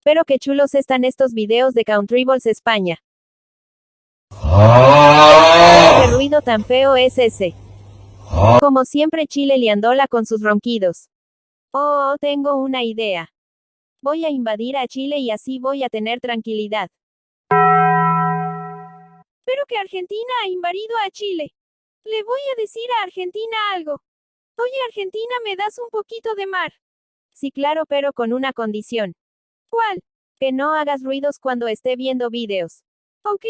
Pero qué chulos están estos videos de Country Balls España. ¿Qué ruido tan feo es ese? Como siempre Chile liándola con sus ronquidos. Oh, tengo una idea. Voy a invadir a Chile y así voy a tener tranquilidad. Pero que Argentina ha invadido a Chile. Le voy a decir a Argentina algo. Oye Argentina, ¿me das un poquito de mar? Sí, claro, pero con una condición. ¿Cuál? Que no hagas ruidos cuando esté viendo videos. Ok.